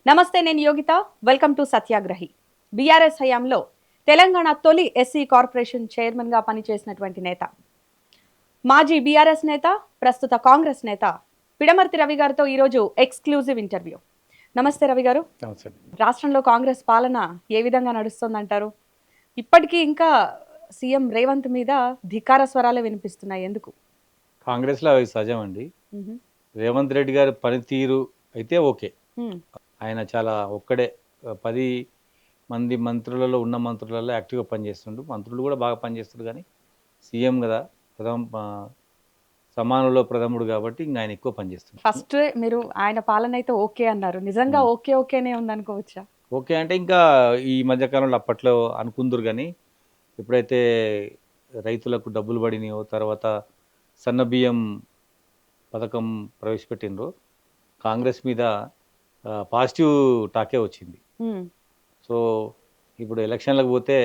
నమస్తే, నేను Yogita. Welcome to Satyagrahi. BRS హయాంలో తెలంగాణ తొలి ఎస్సీ కార్పొరేషన్ చైర్మన్గా పనిచేసినటువంటి నేత, మాజీ బీఆర్ఎస్ నేత, ప్రస్తుత కాంగ్రెస్ నేత పిడమర్తి రవి గారితో ఈరోజు ఎక్స్క్లూజివ్ ఇంటర్వ్యూ. నమస్తే రవి గారు. రాష్ట్రంలో కాంగ్రెస్ పాలన ఏ విధంగా నడుస్తుందంటారు? ఇప్పటికీ ఇంకా సీఎం రేవంత్ మీద ధిక్కార స్వరాలే వినిపిస్తున్నాయి. ఎందుకు? కాంగ్రెస్లో అవి సహజం అండి. రేవంత్ రెడ్డి గారి పనితీరు అయితే ఓకే. ఆయన చాలా ఒక్కడే 10 మంది మంత్రులలో ఉన్న మంత్రులలో యాక్టివ్గా పనిచేస్తుండు. మంత్రులు కూడా బాగా పనిచేస్తారు, కానీ సీఎం కదా, సమానంలో ప్రథముడు కాబట్టి ఇంకా ఆయన ఎక్కువ పనిచేస్తుంది. ఫస్ట్ మీరు ఆయన పాలన అయితే ఓకే అన్నారు. నిజంగా ఓకే ఓకేనే ఉందనుకోవచ్చా? ఓకే అంటే ఇంకా ఈ మధ్యకాలంలో అప్పట్లో అనుకుందరు, కానీ ఎప్పుడైతే రైతులకు డబ్బులు పడినాయో, తర్వాత సన్నబియ్యం పథకం ప్రవేశపెట్టినరో కాంగ్రెస్ మీద పాజిటివ్ టాకే వచ్చింది. సో ఇప్పుడు ఎలక్షన్లకు పోతే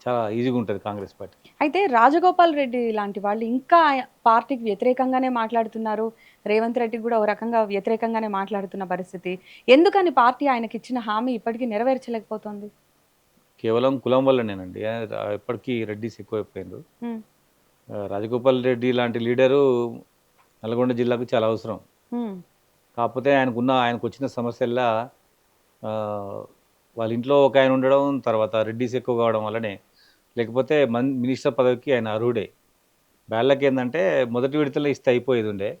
చాలా ఈజీగా ఉంటుంది కాంగ్రెస్ పార్టీ. అయితే రాజగోపాల్ రెడ్డి లాంటి వాళ్ళు ఇంకా పార్టీకి వ్యతిరేకంగానే మాట్లాడుతున్నారు. రేవంత్ రెడ్డి కూడా ఓ రకంగా వ్యతిరేకంగానే మాట్లాడుతున్న పరిస్థితి. ఎందుకని పార్టీ ఆయనకి ఇచ్చిన హామీ ఇప్పటికీ నెరవేర్చలేకపోతుంది? కేవలం కులం వల్లనేనండి. ఎప్పటికీ రెడ్డిస్ ఎక్కువైపోయిండ్రు. రాజగోపాల్ రెడ్డి లాంటి లీడరు నల్గొండ జిల్లాకు చాలా అవసరం. కాకపోతే ఆయనకు వచ్చిన సమస్యల్లా వాళ్ళ ఇంట్లో ఒక ఆయన ఉండడం, తర్వాత రెడ్డిస్ ఎక్కువ కావడం వల్లనే. లేకపోతే మినిస్టర్ పదవికి ఆయన అర్హుడే. బ్యాళ్ళకి ఏంటంటే మొదటి విడతలో ఇస్తే అయిపోయేది ఉండే.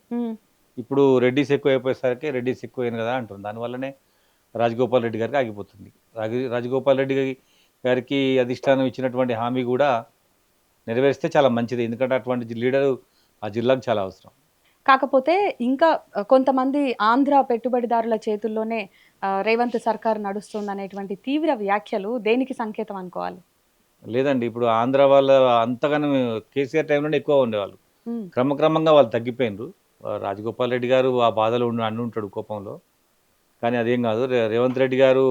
ఇప్పుడు రెడ్డిస్ ఎక్కువ అయిపోయేసరికి రెడ్డిస్ ఎక్కువైంది కదా అంటుంది. దానివల్లనే రాజగోపాల్ రెడ్డి గారికి ఆగిపోతుంది. రాజగోపాల్ రెడ్డి గారికి అధిష్టానం ఇచ్చినటువంటి హామీ కూడా నెరవేరిస్తే చాలా మంచిది. ఎందుకంటే అటువంటి లీడరు ఆ జిల్లాకు చాలా అవసరం. కాకపోతే ఇంకా కొంతమంది ఆంధ్ర పెట్టుబడిదారుల చేతుల్లోనే రేవంత్ సర్కార్ నడుస్తుందనేటువంటి తీవ్ర వ్యాఖ్యలు దేనికి సంకేతం అనుకోవాలి? లేదండి, ఇప్పుడు ఆంధ్ర వాళ్ళ అంతగానో కేసీఆర్ టైంలోనే ఎక్కువ ఉండేవాళ్ళు. క్రమక్రమంగా వాళ్ళు తగ్గిపోయినరు. రాజగోపాల్ రెడ్డి గారు ఆ బాధలో ఉంటాడు కోపంలో, కానీ అదేం కాదు. రేవంత్ రెడ్డి గారు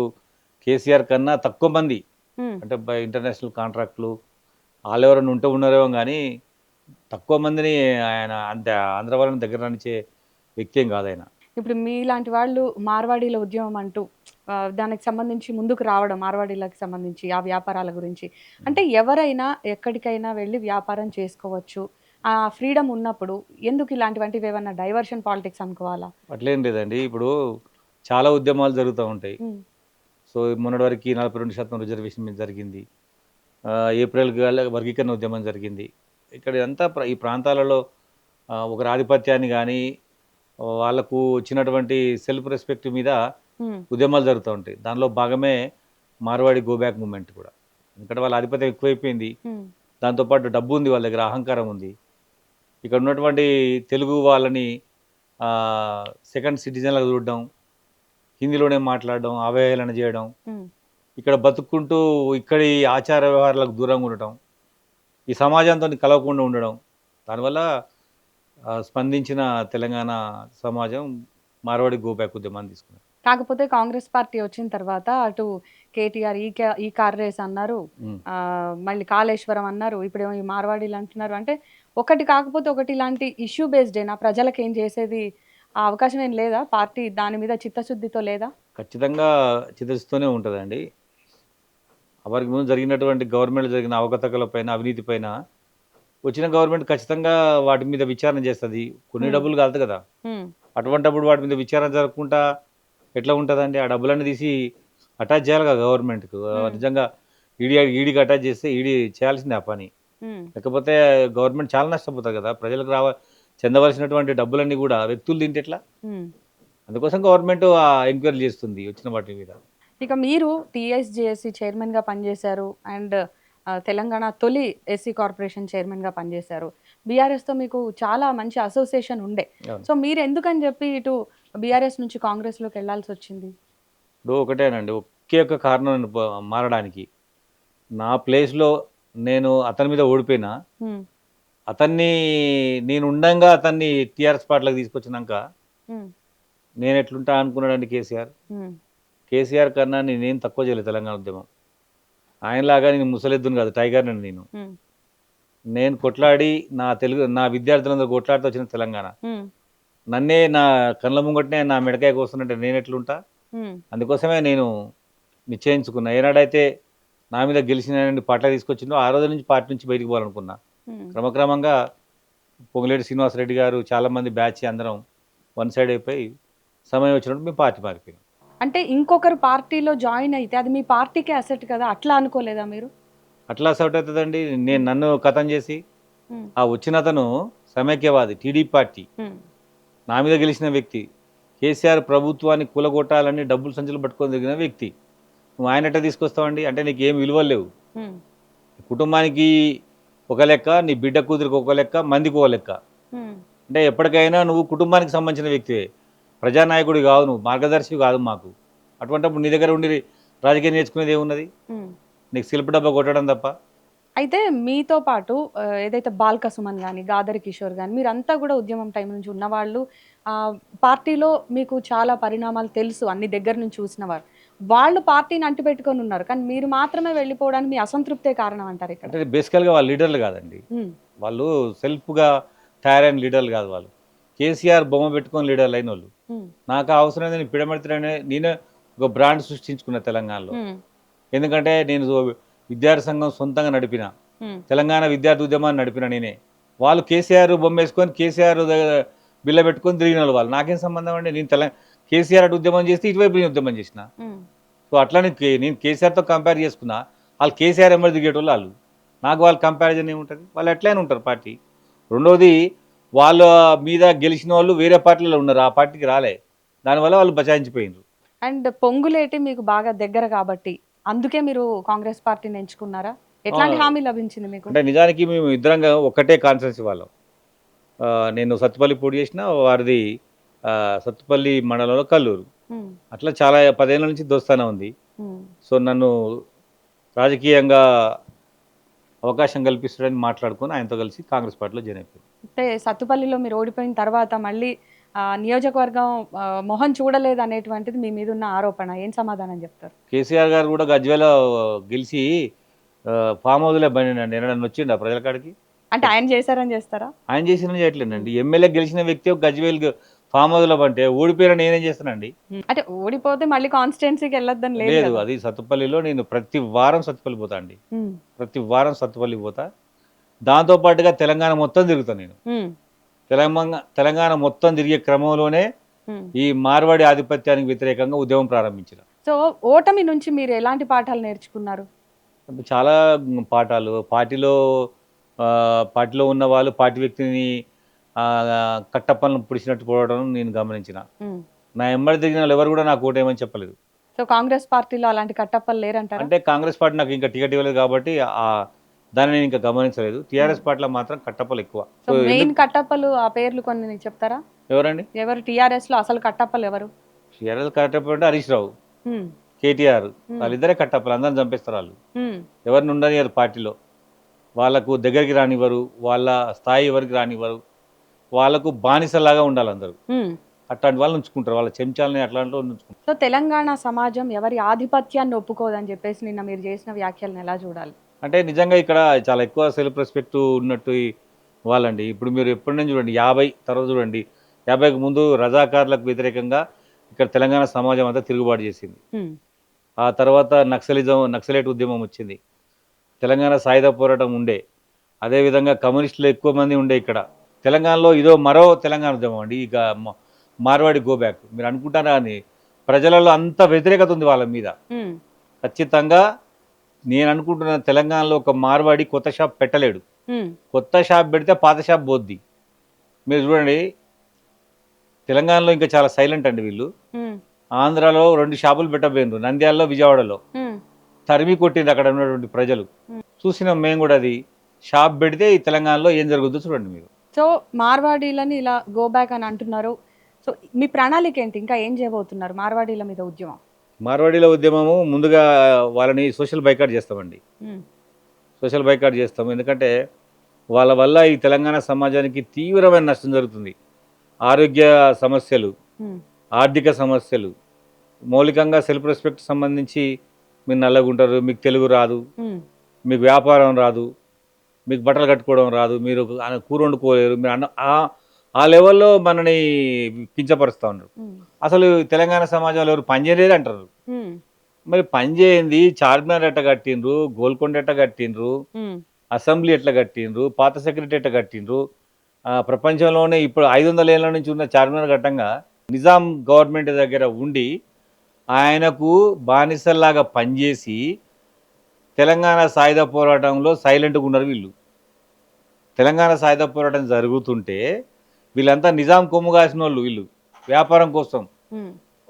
కేసీఆర్ కన్నా తక్కువ మంది, అంటే ఇంటర్నేషనల్ కాంట్రాక్టులు వాళ్ళు ఎవరైనా ఉన్నారేమో, కానీ తక్కువ మందిని ఆయన అంతే ఆంధ్ర వాళ్ళని దగ్గర రానిచ్చే వ్యక్తి ఏం కాదు ఆయన. ఇప్పుడు మీలాంటి వాళ్ళు మార్వాడీల ఉద్యమం అంటూ దానికి సంబంధించి ముందుకు రావడం, మార్వాడీలకు సంబంధించి ఆ వ్యాపారాల గురించి, అంటే ఎవరైనా ఎక్కడికైనా వెళ్ళి వ్యాపారం చేసుకోవచ్చు, ఆ ఫ్రీడమ్ ఉన్నప్పుడు ఎందుకు ఇలాంటివంటివి ఏమన్నా డైవర్షన్ పాలిటిక్స్ అనుకోవాలా? అట్లేం లేదండి. ఇప్పుడు చాలా ఉద్యమాలు జరుగుతూ ఉంటాయి. సో మొన్నటి వరకు 42% రిజర్వేషన్ మీద జరిగింది. ఏప్రిల్ వర్గీకరణ ఉద్యమం జరిగింది. ఇక్కడ అంతా ఈ ప్రాంతాలలో ఒకరి ఆధిపత్యాన్ని కానీ వాళ్ళకు వచ్చినటువంటి సెల్ఫ్ రెస్పెక్ట్ మీద ఉద్యమాలు జరుగుతూ ఉంటాయి. దానిలో భాగమే మార్వాడి గో బ్యాక్ మూమెంట్ కూడా. ఎందుకంటే వాళ్ళ ఆధిపత్యం ఎక్కువైపోయింది. దాంతోపాటు డబ్బు ఉంది, వాళ్ళ దగ్గర అహంకారం ఉంది. ఇక్కడ ఉన్నటువంటి తెలుగు వాళ్ళని సెకండ్ సిటిజన్లకు చూడడం, హిందీలోనే మాట్లాడడం, అవహేళన చేయడం, ఇక్కడ బతుక్కుంటూ ఇక్కడి ఆచార వ్యవహారాలకు దూరంగా ఉండటం, ఈ సమాజంతో కలవకుండా ఉండడం, దానివల్ల స్పందించిన తెలంగాణ సమాజం మార్వాడి గో బ్యాక్ ఉద్యమాన్ని తీసుకున్నారు. కాకపోతే కాంగ్రెస్ పార్టీ వచ్చిన తర్వాత అటు కేటీఆర్ ఈ కార్ రేస్ అన్నారు, మళ్ళీ కాళేశ్వరం అన్నారు, ఇప్పుడేమో ఈ మార్వాడీలు అంటున్నారు. అంటే ఒకటి కాకపోతే ఒకటి ఇలాంటి ఇష్యూ బేస్డేనా? ప్రజలకు ఏం చేసేది ఆ అవకాశం ఏం లేదా? పార్టీ దాని మీద చిత్తశుద్ధితో లేదా? ఖచ్చితంగా చిత్తశుద్ధితోనే ఉంటుందండి. వారికి ముందు జరిగినటువంటి గవర్నమెంట్ జరిగిన అవకతవకల పైన, అవినీతి పైన వచ్చిన గవర్నమెంట్ ఖచ్చితంగా వాటి మీద విచారణ చేస్తుంది. కొన్ని డబ్బులు కాదు కదా, అటువంటిప్పుడు వాటి మీద విచారణ జరగకుండా ఎట్లా ఉంటుందండి? ఆ డబ్బులన్నీ తీసి అటాచ్ చేయాలి కదా గవర్నమెంట్కు. నిజంగా ఈడీకి అటాచ్ చేస్తే ఈడీ చేయాల్సిందే ఆ పని. లేకపోతే గవర్నమెంట్ చాలా నష్టపోతుంది కదా. ప్రజలకు చెందవలసినటువంటి డబ్బులన్నీ కూడా వ్యక్తులు తింటే ఎట్లా? అందుకోసం గవర్నమెంట్ ఎంక్వైరీ చేస్తుంది వచ్చిన వాటి మీద. ఇక మీరు టీఎస్జేఎస్సీ చైర్మన్గా పనిచేశారు అండ్ తెలంగాణ తొలి ఎస్సీ కార్పొరేషన్ చైర్మన్గా పనిచేశారు. బీఆర్ఎస్తో మీకు చాలా మంచి అసోసియేషన్ ఉండే. సో మీరు ఎందుకని చెప్పి ఇటు బీఆర్ఎస్ నుంచి కాంగ్రెస్లోకి వెళ్లాల్సి వచ్చింది? ఇప్పుడు ఒకటేనండి, ఒకే ఒక కారణం మారడానికి. నా ప్లేస్లో నేను అతని మీద ఓడిపోయినా, నేను ఉండంగా అతన్ని టీఆర్ఎస్ పార్టీలోకి తీసుకొచ్చినాక నేను ఎట్లుంటా అనుకున్నాడండి కేసీఆర్ కన్నా నేనేం తక్కువ చేయలేదు తెలంగాణ ఉద్యమం. ఆయనలాగా నేను ముసలెద్దును కాదు, టైగర్ నండి నేను కొట్లాడి నా విద్యార్థులందరూ కొట్లాడితే వచ్చిన తెలంగాణ. నన్నే నా కళ్ళ ముంగటనే నా మెడకాయ కోస్తున్నట్టే నేను ఎట్లుంటా? ఉమ్, అందుకోసమే నేను నిశ్చయించుకున్నా. ఏనాడైతే నా మీద గెలిచిన పార్టీలో తీసుకొచ్చిందో ఆ రోజు నుంచి పార్టీ నుంచి బయటికి పోవాలనుకున్నా. ఉమ్. క్రమక్రమంగా పొంగులేటి శ్రీనివాసరెడ్డి గారు చాలామంది బ్యాచ్ అందరం వన్ సైడ్ అయిపోయి సమయం వచ్చినప్పుడు మేము పార్టీ మారిపోయాం. అంటే ఇంకొకరు పార్టీలో జాయిన్ అయితే అది మీ పార్టీకే అసెట్ కదా, అట్లా అనుకోలేదా మీరు? అట్లా సౌట్ అవుతుందండి. నేను నన్ను కథం చేసి ఉమ్, ఆ వచ్చిన అతను సమైక్యవాది టీడీపీ పార్టీ ఉమ్, నా మీద గెలిచిన వ్యక్తి, కేసీఆర్ ప్రభుత్వాన్ని కూలగొట్టాలని డబ్బులు సంచులు పట్టుకొని తిరిగిన వ్యక్తి. నువ్వు ఆయన ఎట్లా తీసుకొస్తావండి? అంటే నీకు ఏం విలువలు లేవు. ఉమ్, కుటుంబానికి ఒక లెక్క, నీ బిడ్డ కూతురికి ఒక లెక్క, మందికి ఒక లెక్క. ఉమ్, అంటే ఎప్పటికైనా నువ్వు కుటుంబానికి సంబంధించిన వ్యక్తివే, ప్రజానాయకుడి కాదు, నువ్వు మార్గదర్శి కాదు మాకు. అటువంటిప్పుడు నీ దగ్గర ఉండి రాజకీయం నేర్చుకునేది ఏమున్నది? ఉమ్. నీకు శిల్ప డబ్బా కొట్టడం తప్ప. అయితే మీతో పాటు ఏదైతే బాల్క సుమన్ కానీ గాదరి కిషోర్ కానీ మీరంతా కూడా ఉద్యమం టైం నుంచి ఉన్నవాళ్ళు, ఆ, పార్టీలో మీకు చాలా పరిణామాలు తెలుసు, అన్ని దగ్గర నుంచి చూసిన వారు. వాళ్ళు పార్టీని అంటిపెట్టుకొని ఉన్నారు, కానీ మీరు మాత్రమే వెళ్ళిపోవడానికి మీ అసంతృప్తే కారణం అంటారు ఇక్కడ? అంటే బేసికల్గా వాళ్ళు లీడర్లు కాదండి. ఉమ్, వాళ్ళు సెల్ఫ్గా తయారైన లీడర్లు కాదు. వాళ్ళు కేసీఆర్ బొమ్మ పెట్టుకొని లీడర్లు అయిన వాళ్ళు. ఉమ్, నాకు ఆ అవసరం నేను పిడమెడతానే నేనే ఒక బ్రాండ్ సృష్టించుకున్న తెలంగాణలో. ఉమ్, ఎందుకంటే నేను విద్యార్థి సంఘం సొంతంగా నడిపిన, ఉమ్, తెలంగాణ విద్యార్థి ఉద్యమాన్ని నడిపిన నేనే. వాళ్ళు కేసీఆర్ బొమ్మ వేసుకొని కేసీఆర్ బిల్ల పెట్టుకొని తిరిగిన వాళ్ళు. నాకేం సంబంధం అండి? నేను కేసీఆర్ అటు ఉద్యమం చేస్తే ఇటువైపు నేను ఉద్యమం చేసిన. ఉమ్, సో అట్లానే నేను కేసీఆర్తో కంపేర్ చేసుకున్నా. వాళ్ళు కేసీఆర్ ఎంబడి దిగేటోళ్ళు వాళ్ళు. నాకు వాళ్ళు కంపారిజన్ ఏముంటుంది? వాళ్ళు ఎట్లయినా ఉంటారు పార్టీ. రెండోది, వాళ్ళ మీద గెలిచిన వాళ్ళు వేరే పార్టీలో ఉన్నారు, ఆ పార్టీకి రాలే. దానివల్ల వాళ్ళు బచాయించిపోయినారు. అండ్ పొంగులేటి మీకు బాగా దగ్గర కాబట్టి అందుకే మీరు కాంగ్రెస్ పార్టీని ఎంచుకున్నారా? ఎట్లాంటి హామీ లభించింది మీకు? అంటే నిజానికి మేము ఇద్దరంగా ఒక్కటే కాన్స్టిట్యున్సీ వాళ్ళం. నేను సత్తుపల్లి పోటీ చేసిన, వారిది సత్తుపల్లి మండలంలో కల్లూరు. ఉమ్, అట్లా చాలా 10 ఏళ్ళ నుంచి దోస్తానే ఉంది. ఉమ్, సో నన్ను రాజకీయంగా అవకాశం కల్పిస్తాడని మాట్లాడుకొని ఆయనతో కలిసి కాంగ్రెస్ పార్టీలో జాయిన్ అయిపోయింది. అంటే సత్తుపల్లిలో మీరు ఓడిపోయిన తర్వాత మళ్ళీ నియోజకవర్గం మొహం చూడలేదు అనేటువంటిది మీ మీద ఉన్న ఆరోపణ, ఏం సమాధానం చెప్తారు? కేసీఆర్ గారు కూడా గజ్వేల గెలిచి ఫామ్ హౌస్లో బండి నన్ను వచ్చిండు ప్రజల కాడికి. అంటే ఆయన చేశారని చేస్తారా? ఆయన చేసిన చేయట్లేదండి. ఎమ్మెల్యే గెలిచిన వ్యక్తి ఒక గజ్వేల్ ఫామ్ హౌస్లో బంటే ఓడిపోయిన నేనేం చేస్తానండి? అంటే ఓడిపోతే మళ్ళీ కాన్స్టిట్యున్సీకి వెళ్ళొద్దని లేదు లేదు, కదా? అది సత్తుపల్లిలో నేను ప్రతి వారం సత్తుపల్లి పోతా అండి. ఉమ్, ప్రతి వారం సత్తుపల్లి పోతా. దాంతోపాటుగా తెలంగాణ మొత్తం తిరుగుతాను నేను. ఉమ్, తెలంగాణ మొత్తం తిరిగే క్రమంలోనే ఉమ్. ఈ మార్వాడి ఆధిపత్యానికి వ్యతిరేకంగా ఉద్యమం ప్రారంభించిన. సో ఓటమి నుంచి మీరు ఎలాంటి పాఠాలు నేర్చుకున్నారు? చాలా పాఠాలు. పార్టీలో ఉన్న వాళ్ళు పార్టీ వ్యక్తిని కట్టప్పలను పుడిచినట్టు పోవడం నేను గమనించిన. ఉమ్. నా ఎమ్మడి దిగిన వాళ్ళు ఎవరు కూడా నాకు ఓటేయమని చెప్పలేదు. సో కాంగ్రెస్ పార్టీలో అలాంటి కట్టప్పలు లేరంటారా? అంటే కాంగ్రెస్ పార్టీ నాకు ఇంకా టికెట్ ఇవ్వలేదు కాబట్టి దాన్ని నేను ఇంకా గమనించలేదు. టీఆర్ఎస్ పార్టీలో మాత్రం కట్టప్పలు ఎక్కువ. సో మెయిన్ కట్టప్పలు ఆ పేర్లు కొన్ని చెప్తారా? ఎవరండి? ఎవరు టీఆర్ఎస్ లో అసలు కట్టప్పలు ఎవరు? టీఆర్ఎస్ కట్టప్ప అంటే హరీష్ రావు, ఉమ్, కేటీఆర్, వాళ్ళిద్దరే కట్టప్పలు. అందరిని చంపేస్తారు వాళ్ళు. ఉమ్, ఎవరిని ఉండనివ్వరు పార్టీలో. వాళ్ళకు దగ్గరికి రానివ్వరు, వాళ్ళ స్థాయి ఎవరికి రానివ్వరు. వాళ్ళకు బానిసలాగా ఉండాలి అందరూ. ఉమ్. అట్లాంటి వాళ్ళు ఉంచుకుంటారు, వాళ్ళ చెంచాలని అట్లాంటి వాళ్ళు ఉంచుకుంటారు. సో తెలంగాణ సమాజం ఎవరి ఆధిపత్యాన్ని ఒప్పుకోదని చెప్పేసి నిన్న మీరు చేసిన వ్యాఖ్యలను ఎలా చూడాలి? అంటే నిజంగా ఇక్కడ చాలా ఎక్కువ సెల్ఫ్ రెస్పెక్ట్ ఉన్నట్టు వాళ్ళండి. ఇప్పుడు మీరు ఎప్పటి నుంచి చూడండి, 50 తర్వాత చూడండి, 50కి ముందు రజాకార్లకు వ్యతిరేకంగా ఇక్కడ తెలంగాణ సమాజం అంతా తిరుగుబాటు చేసింది. ఉమ్, ఆ తర్వాత నక్సలైట్ ఉద్యమం వచ్చింది. తెలంగాణ సాయుధ పోరాటం ఉండే. అదేవిధంగా కమ్యూనిస్టులు ఎక్కువ మంది ఉండే ఇక్కడ తెలంగాణలో. ఇదో మరో తెలంగాణ ఉద్యమం అండి. ఇక మార్వాడి గోబ్యాక్ మీరు అనుకుంటారా అని ప్రజలలో అంత వ్యతిరేకత ఉంది వాళ్ళ మీద. ఉమ్, ఖచ్చితంగా నేను అనుకుంటున్న తెలంగాణలో ఒక మార్వాడి కొత్త షాప్ పెట్టలేడు. ఉమ్, కొత్త షాప్ పెడితే పాత షాప్ పోద్ది. మీరు చూడండి, తెలంగాణలో ఇంకా చాలా సైలెంట్ అండి వీళ్ళు. ఉమ్, ఆంధ్రాలో 2 షాపులు పెట్టబోయినరు, నంద్యాలలో, విజయవాడలో. ఉమ్, తరిమి కొట్టింది అక్కడ ఉన్నటువంటి ప్రజలు. చూసినాం మేము కూడా. అది షాప్ పెడితే ఈ తెలంగాణలో ఏం జరుగుతుందో చూడండి మీరు. సో మార్వాడీలని ఇలా గో బ్యాక్ అని అంటున్నారు. సో మీ ప్రణాళిక ఏంటి? ఇంకా ఏం చేయబోతున్నారు మార్వాడీల మీద ఉద్యమం? మార్వాడీల ఉద్యమము ముందుగా వాళ్ళని సోషల్ బైకాట్ చేస్తామండి. ఉమ్, సోషల్ బైకాట్ చేస్తాము. ఎందుకంటే వాళ్ళ వల్ల ఈ తెలంగాణ సమాజానికి తీవ్రమైన నష్టం జరుగుతుంది. ఆరోగ్య సమస్యలు, ఉమ్, ఆర్థిక సమస్యలు, మౌలికంగా సెల్ఫ్ రెస్పెక్ట్ సంబంధించి మీరు నల్లగుంటారు, మీకు తెలుగు రాదు, ఉమ్, మీకు వ్యాపారం రాదు, మీకు బట్టలు కట్టుకోవడం రాదు, మీరు కూర వండుకోలేరు, మీరు ఆ లెవెల్లో మనని కించపరుస్తూ ఉన్నారు. అసలు తెలంగాణ సమాజంలో ఎవరు పని చేయలేదు అంటారు. మరి పని చేయంది చార్మినార్ ఎట్ట కట్టిండ్రు, గోల్కొండ ఎట్ట కట్టిండ్రు, అసెంబ్లీ ఎట్లా కట్టిండ్రు, పాత సెక్రటరీ ఎట్లా కట్టిండ్రు. ప్రపంచంలోనే ఇప్పుడు 500 ఏళ్ల నుంచి ఉన్న చార్మినార్ ఘట్టంగా నిజాం గవర్నమెంట్ దగ్గర ఉండి ఆయనకు బానిసల్లాగా పనిచేసి తెలంగాణ సాయుధ పోరాటంలో సైలెంట్గా ఉన్నారు వీళ్ళు. తెలంగాణ సాయుధ పోరాటం జరుగుతుంటే వీళ్ళంతా నిజాం కొమ్ము కాసిన వాళ్ళు, వీళ్ళు వ్యాపారం కోసం.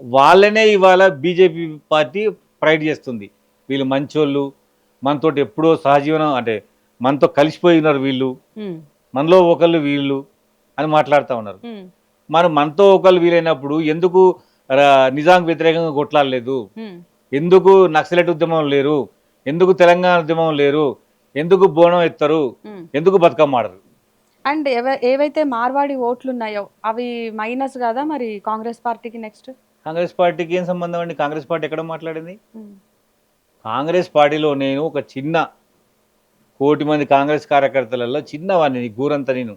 వాళ్ళనే ఇవాళ బీజేపీ పార్టీ ప్రైడ్ చేస్తుంది. వీళ్ళు మంచోళ్ళు, మనతోటి ఎప్పుడో సహజీవనం అంటే మనతో కలిసిపోయి ఉన్నారు వీళ్ళు, మనలో ఒకళ్ళు వీళ్ళు అని మాట్లాడుతూ ఉన్నారు. మరి మనతో ఒకళ్ళు వీలైనప్పుడు ఎందుకు నిజాం వ్యతిరేకంగా కొట్లాడలేదు, ఎందుకు నక్సలైట్ ఉద్యమం లేరు, ఎందుకు తెలంగాణ ఉద్యమం లేరు, ఎందుకు బోనం ఎత్తరు, ఎందుకు బతుకమ్మ ఆడరు? అండ్ ఏవైతే మార్వాడి ఓట్లు ఉన్నాయో అవి మైనస్ కదా మరి కాంగ్రెస్ పార్టీకి నెక్స్ట్? కాంగ్రెస్ పార్టీకి ఏం సంబంధం అండి? కాంగ్రెస్ పార్టీ ఎక్కడ మాట్లాడింది? కాంగ్రెస్ పార్టీలో నేను ఒక చిన్న 1,00,00,000 మంది కాంగ్రెస్ కార్యకర్తలలో చిన్నవాడిని, గూరంత నేను.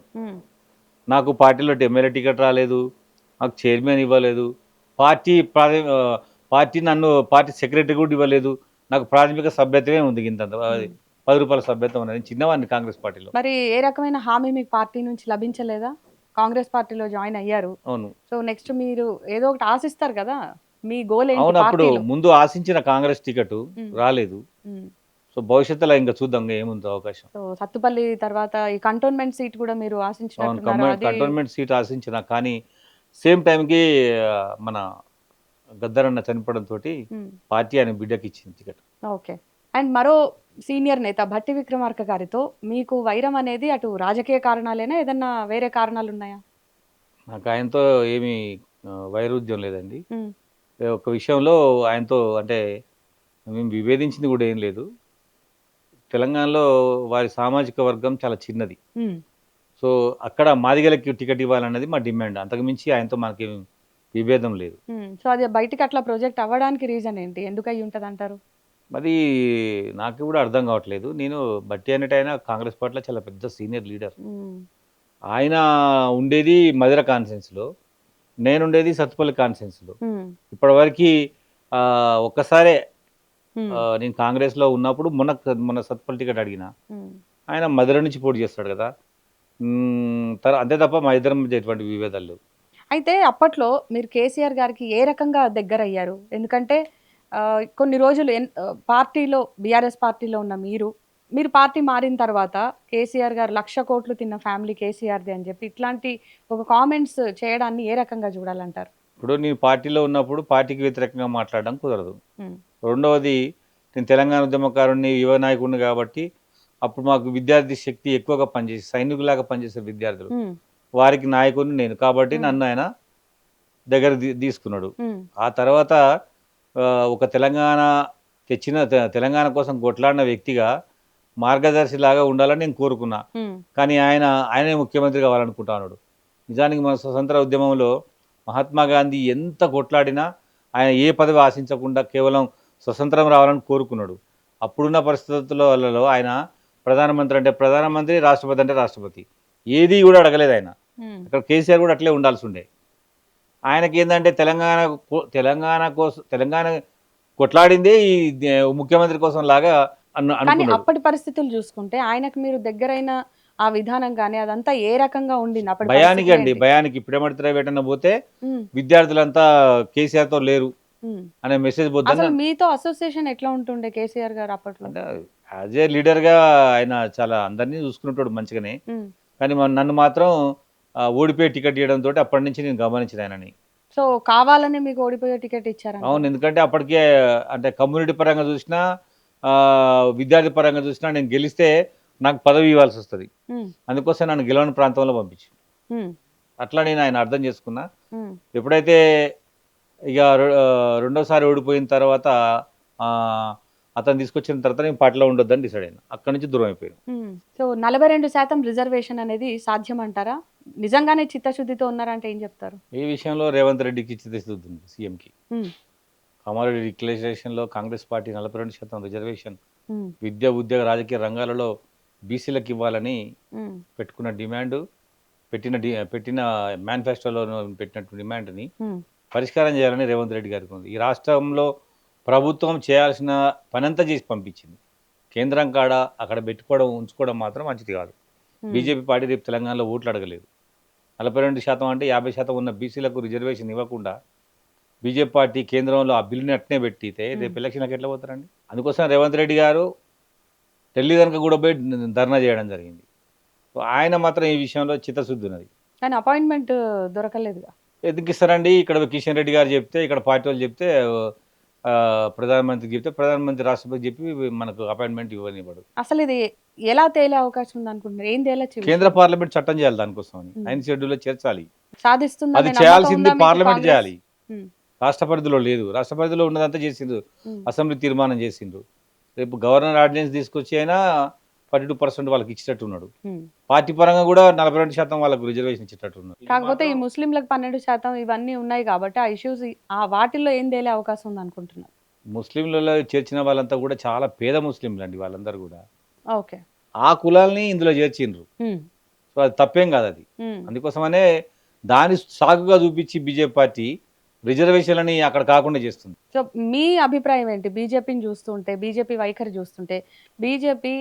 నాకు పార్టీలో ఎమ్మెల్యే టికెట్ రాలేదు, నాకు చైర్మన్ ఇవ్వలేదు, పార్టీ నన్ను పార్టీ సెక్రటరీ కూడా ఇవ్వలేదు. నాకు ప్రాథమిక సభ్యత్వమే ఉంది, ఇంత 10 రూపాయల సభ్యత్వం అనేది. చిన్నవాడిని కాంగ్రెస్ పార్టీలో. మరి ఏ రకమైన హామీ మీకు పార్టీ నుంచి లభించలేదా? కాంగ్రెస్ పార్టీలో జాయిన్ అయ్యారు. అవును. సో నెక్స్ట్ మీరు ఏదో ఒకటి ఆశిస్తారు కదా, మీ గోల్ ఏంటి? అవును, అప్పుడు ముందు ఆశించిన కాంగ్రెస్ టికెట్ రాలేదు. సో భవిష్యత్తులో ఇంకా చూద్దాం ఏముందో అవకాశం. సో సత్తుపల్లి తర్వాత ఈ కంటోన్మెంట్ సీట్ కూడా మీరు ఆశించినట్టున్నారు. కంటోన్మెంట్ సీట్ ఆశించిన, కానీ సేమ్ టైంకి మన గద్దరన్న చనిపోవడంతో పార్టీ ఆయన బిడ్డకి ఇచ్చింది టికెట్. ఓకే. అండ్ మరో సీనియర్ నేత భట్టి విక్రమార్క గారితో మీకు వైరం అనేది అటు రాజకీయ కారణాలేనా, ఏదన్నా వేరే కారణాలు ఉన్నాయా? నాకు ఆయనతో ఏమీ వైరుధ్యం లేదండి. ఒక విషయంలో ఆయనతో అంటే మేము విభేదించింది కూడా ఏం లేదు. తెలంగాణలో వారి సామాజిక వర్గం చాలా చిన్నది. సో అక్కడ మాదిగలకి టికెట్ ఇవ్వాలన్నది మా డిమాండ్. అంతకుమించి ఆయనతో మనకి విభేదం లేదు. సో అది బయటికి అట్లా ప్రొజెక్ట్ అవ్వడానికి రీజన్ ఏంటి? ఎందుకు అయ్యి ఉంటుంది అంటారు? మరి నాకు కూడా అర్థం కావట్లేదు. నేను బట్టి అనేటైనా కాంగ్రెస్ పార్టీలో చాలా పెద్ద సీనియర్ లీడర్. ఆయన ఉండేది మధిర కాన్ఫరెన్స్లో, నేను ఉండేది సత్తుపల్లి కాన్ఫరెన్స్లో. ఇప్పటివరకు ఒక్కసారే నేను కాంగ్రెస్లో ఉన్నప్పుడు మొన్న సత్తుపల్లి టికెట్ అడిగిన, ఆయన మధిర నుంచి పోటీ చేస్తాడు కదా, అంతే తప్ప మా ఇద్దరి మధ్య ఎటువంటి విభేదాలు లేవు. అయితే అప్పట్లో మీరు కేసీఆర్ గారికి ఏ రకంగా దగ్గర అయ్యారు? ఎందుకంటే కొన్ని రోజులు పార్టీలో బీఆర్ఎస్ పార్టీలో ఉన్న మీరు పార్టీ మారిన తర్వాత కేసీఆర్ గారు 1,00,000 కోట్లు తిన్న ఫ్యామిలీ కేసీఆర్ది అని చెప్పి ఇట్లాంటి ఒక కామెంట్స్ చేయడాన్ని ఏ రకంగా చూడాలంటారు? ఇప్పుడు నేను పార్టీలో ఉన్నప్పుడు పార్టీకి వ్యతిరేకంగా మాట్లాడడం కుదరదు. రెండవది, నేను తెలంగాణ ఉద్యమకారుని, యువ నాయకుడిని కాబట్టి అప్పుడు మాకు విద్యార్థి శక్తి ఎక్కువగా పనిచేసి సైనికులాగా పనిచేసే విద్యార్థులు, వారికి నాయకుడిని నేను కాబట్టి నన్ను ఆయన దగ్గర తీసుకున్నాడు. ఆ తర్వాత ఒక తెలంగాణ కోసం కొట్లాడిన వ్యక్తిగా మార్గదర్శిలాగా ఉండాలని నేను కోరుకున్నా. కానీ ఆయనే ముఖ్యమంత్రి కావాలనుకుంటున్నాడు. నిజానికి మన స్వతంత్ర ఉద్యమంలో మహాత్మా గాంధీ ఎంత కొట్లాడినా ఆయన ఏ పదవి ఆశించకుండా కేవలం స్వతంత్రం రావాలని కోరుకున్నాడు. అప్పుడున్న పరిస్థితులలో ఆయన ప్రధానమంత్రి అంటే ప్రధానమంత్రి, రాష్ట్రపతి అంటే రాష్ట్రపతి, ఏది కూడా అడగలేదు ఆయన. అక్కడ కేసీఆర్ కూడా అట్లే ఉండాల్సి ఉండే. ఆయనకి ఏంటంటే తెలంగాణ కొట్లాడిందే ఈ ముఖ్యమంత్రి కోసం లాగా అనుకున్నాడు. అప్పటి పరిస్థితులు చూసుకుంటే ఆయనకు మీరు దగ్గరైన ఆ విధానం కానీ అదంతా ఏ రకంగా ఉండింది? భయానికి ఇప్పుడేమంటారా వేటన పోతే విద్యార్థులంతా కేసీఆర్ తో లేరు అనే మెసేజ్ పోతుంది. మీతో అసోసియేషన్ ఎట్లా ఉంటుండే కేసీఆర్ గారు అప్పట్లో? యాజ్ ఏ లీడర్ గా ఆయన చాలా అందరినీ చూసుకునేటోడు మంచిగానే, కానీ నన్ను మాత్రం ఓడిపోయే టికెట్ ఇవ్వడంతో అప్పటి నుంచి నేను గమనించిన ఆయనని. సో కావాలని మీకు ఓడిపోయే టికెట్ ఇచ్చారు? అవును, ఎందుకంటే అప్పటికే అంటే కమ్యూనిటీ పరంగా చూసినా విద్యార్థి పరంగా చూసినా నేను గెలిస్తే నాకు పదవి ఇవ్వాల్సి వస్తుంది. అందుకోసం నన్ను గెలవని ప్రాంతంలో పంపించి అట్లా నేను ఆయన అర్థం చేసుకున్నా. ఎప్పుడైతే ఇక రెండోసారి ఓడిపోయిన తర్వాత అతను తీసుకొచ్చిన తర్వాత నేను పార్టీలో ఉండొద్దని డిసైడ్ అయినా. అక్కడి నుంచి దూరం అయిపోయాను. సో 42% రిజర్వేషన్ అనేది సాధ్యం అంటారా? నిజంగానే చిత్తశుద్ధితో ఉన్నారంటే ఏం చెప్తారు? ఈ విషయంలో రేవంత్ రెడ్డికి చిత్తశుద్ధి ఉంది, సీఎంకి. కామారెడ్డి డిక్లరేషన్లో కాంగ్రెస్ పార్టీ 42% రిజర్వేషన్ విద్య, ఉద్యోగ, రాజకీయ రంగాలలో బీసీలకు ఇవ్వాలని పెట్టుకున్న డిమాండ్ పెట్టిన మేనిఫెస్టోలో పెట్టినటువంటి డిమాండ్ని పరిష్కారం చేయాలని రేవంత్ రెడ్డి గారికి ఉంది. ఈ రాష్ట్రంలో ప్రభుత్వం చేయాల్సిన పనంతా చేసి పంపించింది. కేంద్రం కాడ అక్కడ పెట్టుకోవడం ఉంచుకోవడం మాత్రం మంచిది కాదు. బీజేపీ పార్టీ రేపు తెలంగాణలో ఓట్లు అడగలేదు. 42% అంటే 50% ఉన్న బీసీలకు రిజర్వేషన్ ఇవ్వకుండా బీజేపీ పార్టీ కేంద్రంలో ఆ బిల్లుని అట్నే పెట్టితే రేపు ఎలక్షన్లకు ఎట్లా పోతారండి? అందుకోసం రేవంత్ రెడ్డి గారు ఢిల్లీ కనుక కూడా పోయి ధర్నా చేయడం జరిగింది. సో ఆయన మాత్రం ఈ విషయంలో చిత్తశుద్ధి ఉన్నది. కానీ అపాయింట్మెంట్ దొరకలేదుగా. ఎందుకు ఇస్తారండి? ఇక్కడ కిషన్ రెడ్డి గారు చెప్తే, ఇక్కడ పార్టీ వాళ్ళు చెప్తే, ప్రధానమంత్రికి చెప్తే, ప్రధానమంత్రి రాష్ట్రపతి చెప్పి మనకు అపాయింట్మెంట్ ఇవ్వనివ్వడు. అసలు ఇది ఎలా తేలే అవకాశం ఉంది అనుకుంటున్నారు? ఏం తేలచ్చు? కేంద్ర పార్లమెంట్ చట్టం చేయాలి దానికోసం అని 9th షెడ్యూల్లో చేర్చాలి. సాధిస్తుందా? అది చేయాల్సింది పార్లమెంట్ చేయాలి. రాష్ట్ర పరిధిలో లేదు. రాష్ట్ర పరిధిలో ఉన్నదంతా చేసిండ్రు, అసెంబ్లీ తీర్మానం చేసిండ్రు. రేపు గవర్నర్ ఆర్డినెన్స్ తీసుకొచ్చి అయినా 42% వాళ్ళకి ఇచ్చేటట్టు ఉన్నాడు. పార్టీ పరంగా కూడా 42% వాళ్ళకు రిజర్వేషన్ ఇచ్చేటట్టు ఉన్నాడు. కాకపోతే ఈ ముస్లింలకు 12% ఇవన్నీ ఉన్నాయి కాబట్టి ఆ ఇష్యూస్ ఆ వాటిల్లో ఏం తేలే అవకాశం ఉంది అనుకుంటున్నారు? ముస్లింలలో చేర్చిన వాళ్ళంతా కూడా చాలా పేద ముస్లింలు అండి. వాళ్ళందరూ కూడా ఓకే, ఆ కులాల్ని ఇందులో చేర్చిండ్రు. సో అది తప్పేం కాదు అది. అందుకోసమనే దాని సాగుగా చూపించి బీజేపీ పార్టీ రిజర్వేషన్లని అక్కడ కాకుండా చేస్తుంది. సో మీ అభిప్రాయం ఏంటి? బీజేపీని చూస్తుంటే, బీజేపీ వైఖరి చూస్తుంటే, బీజేపీ